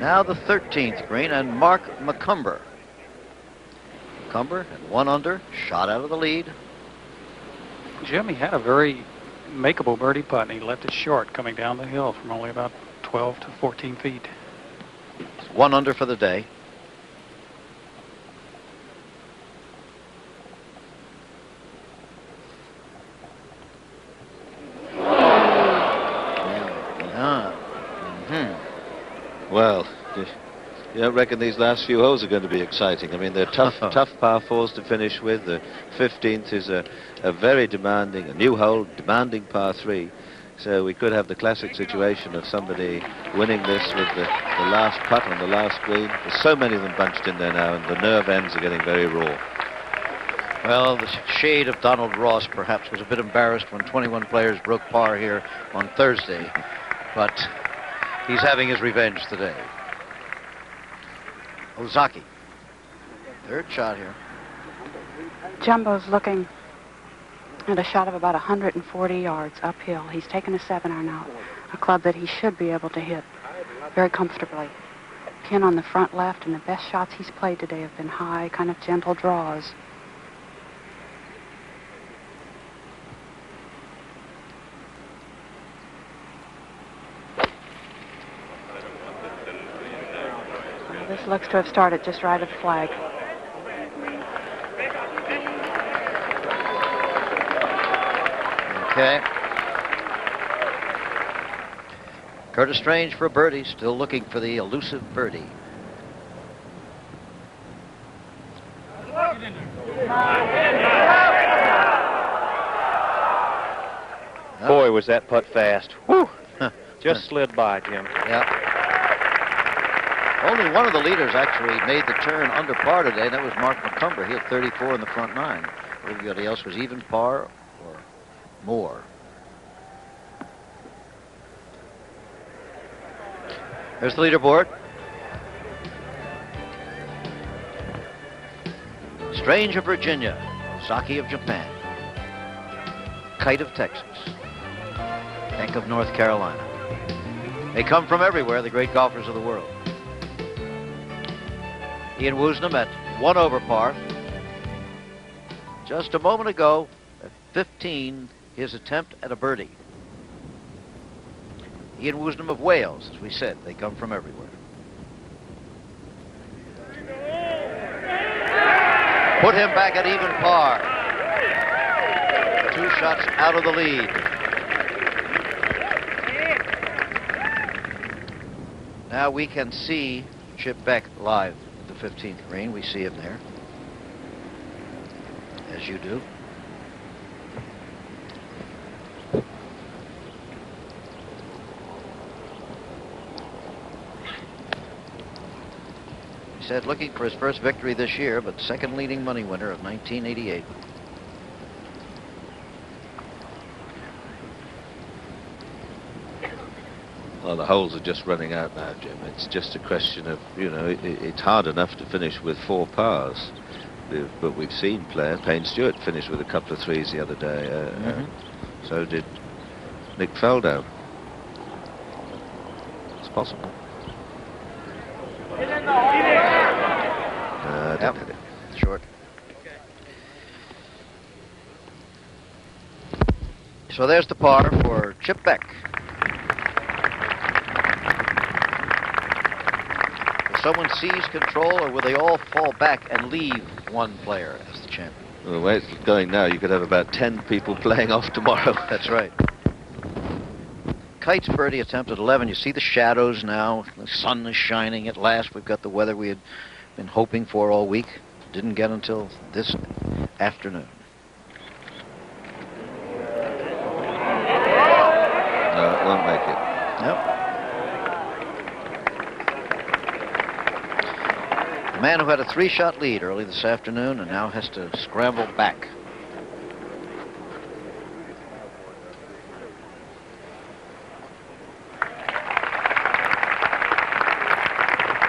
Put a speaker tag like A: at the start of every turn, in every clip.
A: Now the 13th green, and Mark McCumber. McCumber had 1 under, shot out of the lead.
B: Jim, he had a very makeable birdie putt, and he left it short coming down the hill from only about 12 to 14 feet.
A: 1 under for the day.
C: Well, you don't reckon these last few holes are going to be exciting? I mean, they're tough par 4s to finish with. The 15th is a very demanding, a new hole, demanding par 3. So we could have the classic situation of somebody winning this with the last putt on the last green. There's so many of them bunched in there now, and the nerve ends are getting very raw.
A: Well, the shade of Donald Ross perhaps was a bit embarrassed when 21 players broke par here on Thursday, but he's having his revenge today. Ozaki, 3rd shot here.
D: Jumbo's looking at a shot of about 140 yards uphill. He's taken a 7-iron out, a club that he should be able to hit very comfortably. Pin on the front left, and the best shots he's played today have been high, kind of gentle draws. This looks to have started just right of the flag.
A: Okay. Curtis Strange for a birdie, still looking for the elusive birdie.
E: Boy, was that putt fast. Whew. Just slid by, Jim.
A: Yeah. Only one of the leaders actually made the turn under par today, and that was Mark McCumber. He had 34 in the front 9. Everybody else was even par or more. There's the leaderboard. Strange of Virginia, Saki of Japan, Kite of Texas, Hank of North Carolina. They come from everywhere, the great golfers of the world. Ian Woosnam at 1 over par. Just a moment ago, at 15, his attempt at a birdie. Ian Woosnam of Wales, as we said, they come from everywhere. Put him back at even par. 2 shots out of the lead. Now we can see Chip Beck live. The 15th green, we see him there, as you do. He said looking for his first victory this year, but second leading money winner of 1988.
C: Well, the holes are just running out now, Jim. It's just a question of, you know, it's hard enough to finish with 4 pars. But we've seen players, Payne Stewart finished with a couple of 3s the other day. So did Nick Faldo. It's possible.
A: Yep.
C: Didn't hit it.
A: Short. So there's the par for Chip Beck. Someone seize control, or will they all fall back and leave one player as the champion?
C: Well, the way it's going now, you could have about 10 people playing off tomorrow.
A: That's right. Kite's birdie attempt at 11. You see the shadows now. The sun is shining at last. We've got the weather we had been hoping for all week. Didn't get until this afternoon.
C: No, it won't make it.
A: Nope. A man who had a 3-shot lead early this afternoon and now has to scramble back.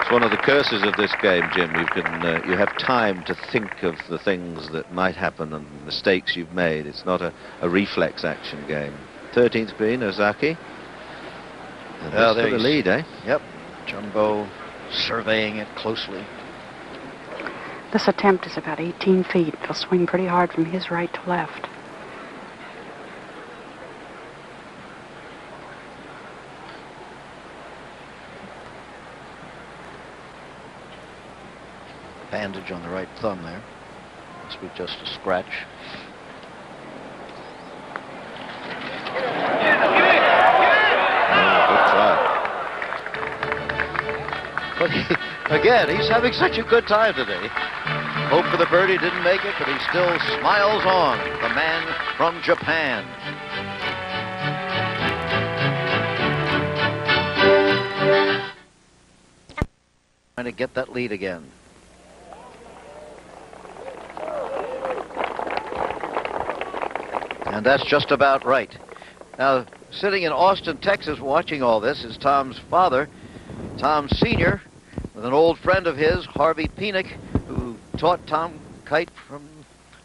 C: It's one of the curses of this game, Jim. You have time to think of the things that might happen and the mistakes you've made. It's not a reflex action game. 13th green, Ozaki. And
A: Oh,
C: there the lead, eh?
A: Yep. Jumbo surveying it closely.
D: This attempt is about 18 feet. It'll swing pretty hard from his right to left.
A: Bandage on the right thumb there. Must be just a scratch. But again, he's having such a good time today. Hope for the birdie, didn't make it, but he still smiles on. The man from Japan. Trying to get that lead again. And that's just about right. Now, sitting in Austin, Texas, watching all this is Tom's father, Tom Sr., with an old friend of his, Harvey Penick, who taught Tom Kite from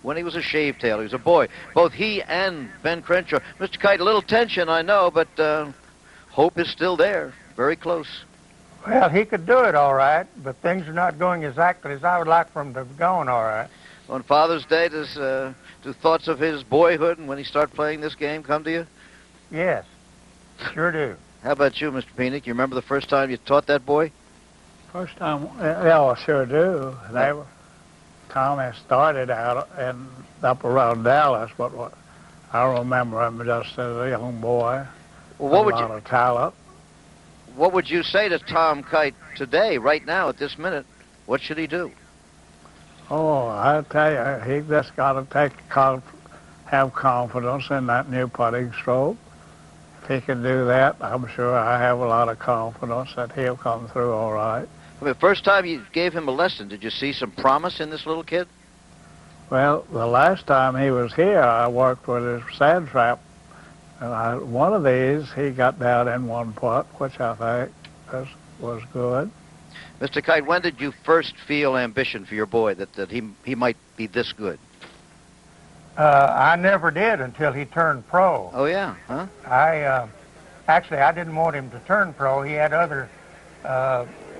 A: when he was a shavetail. He was a boy. Both he and Ben Crenshaw. Mr. Kite, a little tension, I know, but hope is still there. Very close.
F: Well, he could do it all right, but things are not going exactly as I would like for him to be going all right.
A: On Father's Day, do thoughts of his boyhood and when he started playing this game come to you?
F: Yes, sure do.
A: How about you, Mr. Penick? You remember the first time you taught that boy?
G: First time, yeah, I sure do. Tom had started out up around Dallas, but I remember him just as a young boy.
A: Well, what
G: a lot of talent.
A: What would you say to Tom Kite today, right now, at this minute? What should he do?
G: Oh, I tell you, he just got to have confidence in that new putting stroke. If he can do that, I'm sure I have a lot of confidence that he'll come through all right.
A: I mean, the first time you gave him a lesson, did you see some promise in this little kid?
G: Well, the last time he was here, I worked with his sand trap. And one of these, he got down in one putt, which I think was good.
A: Mr. Kite, when did you first feel ambition for your boy, that he might be this good?
F: I never did until he turned pro.
A: Oh, yeah? Huh?
F: Actually, I didn't want him to turn pro. He had other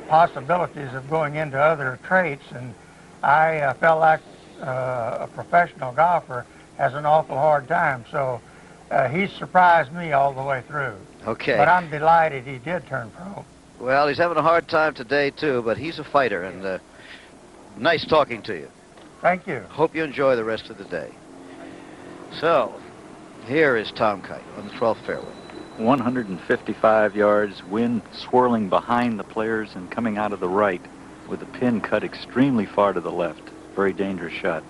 F: possibilities of going into other traits, and I felt like a professional golfer has an awful hard time. So he surprised me all the way through.
A: Okay.
F: But I'm delighted he did turn pro.
A: Well, he's having a hard time today, too, but he's a fighter, and nice talking to you.
F: Thank you.
A: Hope you enjoy the rest of the day. So, here is Tom Kite on the 12th fairway.
H: 155 yards, wind swirling behind the players and coming out of the right with the pin cut extremely far to the left. Very dangerous shot.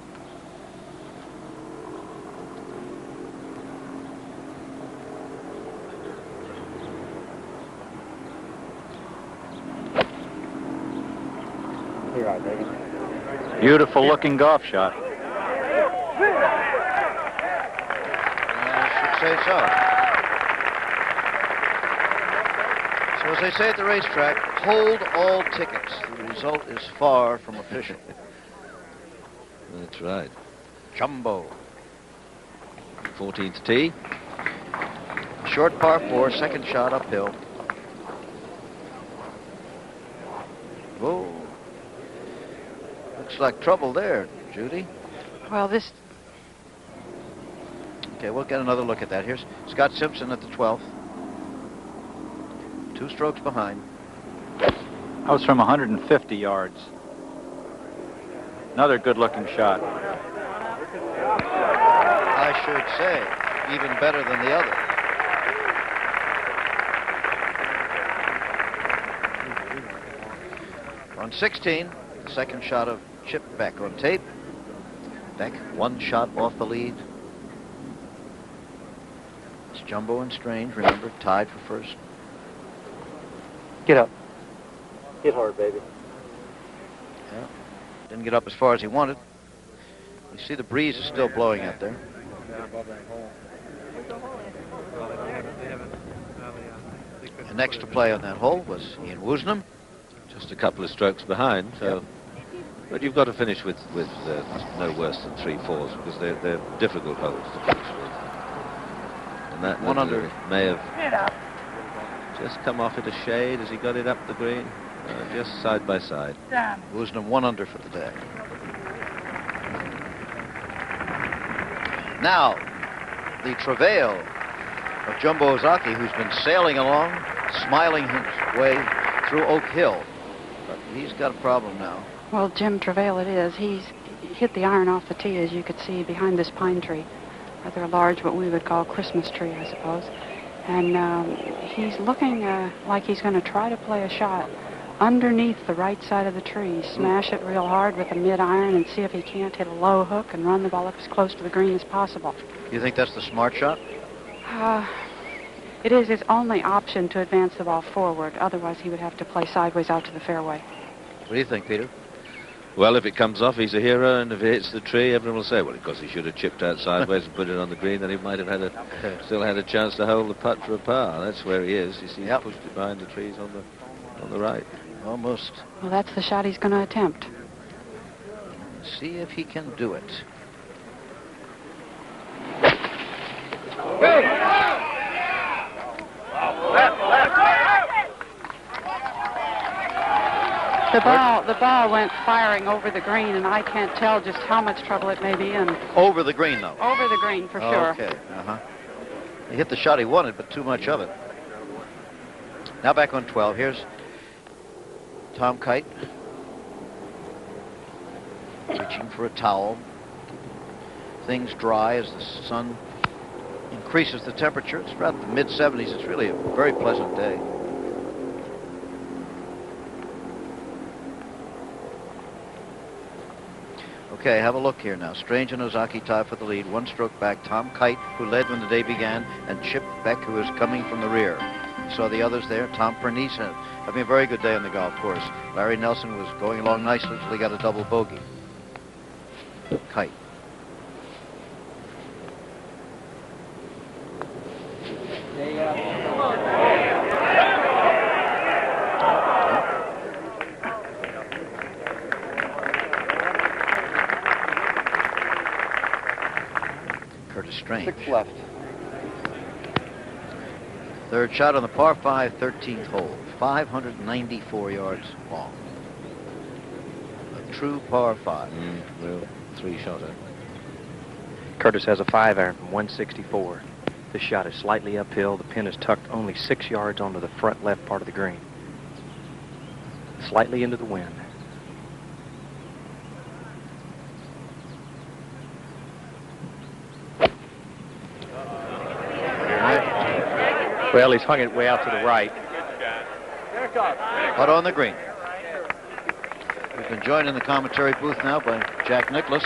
H: Beautiful looking golf shot.
A: I should say so. So as they say at the racetrack, hold all tickets. The result is far from official.
C: That's right.
A: Jumbo.
C: 14th tee.
A: Short par 4, second shot uphill. Whoa. Looks like trouble there, Judy.
D: Well, this...
A: Okay, we'll get another look at that. Here's Scott Simpson at the 12th. 2 strokes behind.
H: That was from 150 yards. Another good-looking shot.
A: I should say, even better than the other. On 16, the second shot of Chip Beck on tape. Beck, 1 shot off the lead. It's Jumbo and Strange, remember, tied for first.
E: Get up. Get hard, baby.
A: Yeah. Didn't get up as far as he wanted. You see the breeze is still blowing out there. And next to play on that hole was Ian Woosnam.
C: Just a couple of strokes behind, so... Yep. But you've got to finish with no worse than 3-4s, because they're difficult holes to finish with. And that
A: 1 under
C: may have just come off it a shade as he got it up the green. Just side by side.
A: Losing him 1 under for the day. Now, the travail of Jumbo Ozaki, who's been sailing along, smiling his way through Oak Hill. But he's got a problem now.
D: Well, Jim Travail it is. He's hit the iron off the tee, as you could see, behind this pine tree. Rather large, what we would call Christmas tree, I suppose. And he's looking like he's going to try to play a shot underneath the right side of the tree, smash it real hard with a mid-iron and see if he can't hit a low hook and run the ball up as close to the green as possible.
A: You think that's the smart shot?
D: It is his only option to advance the ball forward. Otherwise, he would have to play sideways out to the fairway.
A: What do you think, Peter?
C: Well, if it comes off, he's a hero, and if it hits the tree, everyone will say, well, of course, he should have chipped out sideways and put it on the green, then he might have still had a chance to hold the putt for a par. That's where he is. You see, he pushed it behind the trees on the right.
A: Almost.
D: Well, that's the shot he's going to attempt.
A: See if he can do it.
D: The ball went firing over the green, and I can't tell just how much trouble it may be in.
A: Over the green, though.
D: Over the green, for sure.
A: Okay, He hit the shot he wanted, but too much of it. Now back on 12. Here's Tom Kite. Reaching for a towel. Things dry as the sun increases the temperature. It's about the mid-70s. It's really a very pleasant day. Okay, have a look here now. Strange and Ozaki tie for the lead. 1 stroke back. Tom Kite, who led when the day began, and Chip Beck, who is coming from the rear. You saw the others there. Tom Pernice having a very good day on the golf course. Larry Nelson was going along nicely until he got a double bogey. Kite. Curtis Strange.
E: 6 left.
A: Third shot on the par 5, 13th hole. 594 yards long. A true par 5.
C: Real 3-shotter.
E: Curtis has a 5-iron from 164. This shot is slightly uphill. The pin is tucked only 6 yards onto the front left part of the green. Slightly into the wind. Well, he's hung it way out to the right.
A: Putt on the green. We've been joined in the commentary booth now by Jack Nicklaus.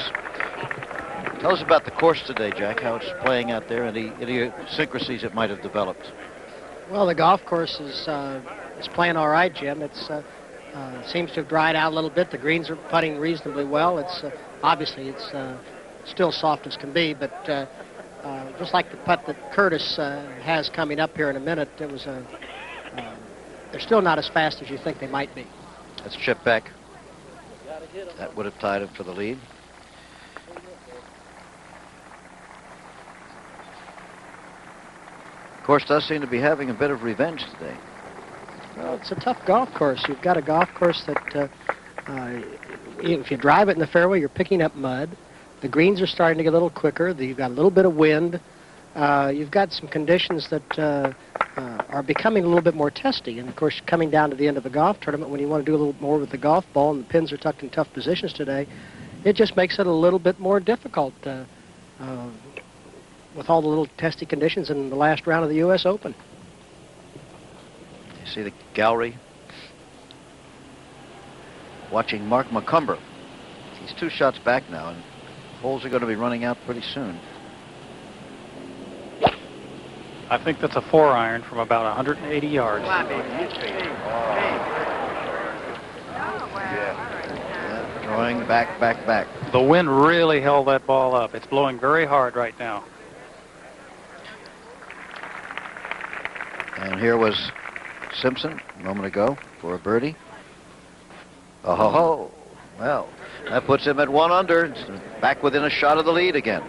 A: Tell us about the course today, Jack, how it's playing out there, and any idiosyncrasies it might have developed.
I: Well, the golf course is playing all right, Jim. It's seems to have dried out a little bit. The greens are putting reasonably well. It's obviously it's still soft as can be, but just like the putt that Curtis has coming up here in a minute, it was they're still not as fast as you think they might be.
A: That's Chip Beck. That would have tied him for the lead. Course does seem to be having a bit of revenge today.
I: Well, it's a tough golf course. You've got a golf course that if you drive it in the fairway, you're picking up mud. The greens are starting to get a little quicker. You've got a little bit of wind. You've got some conditions that are becoming a little bit more testy. And, of course, coming down to the end of a golf tournament, when you want to do a little more with the golf ball and the pins are tucked in tough positions today, it just makes it a little bit more difficult with all the little testy conditions in the last round of the U.S. Open.
A: You see the gallery watching Mark McCumber. He's 2 shots back now, and holes are going to be running out pretty soon.
B: I think that's a 4-iron from about 180 yards.
A: Drawing back.
B: The wind really held that ball up. It's blowing very hard right now.
A: And here was Simpson a moment ago for a birdie. Oh, well, that puts him at 1 under, back within a shot of the lead again.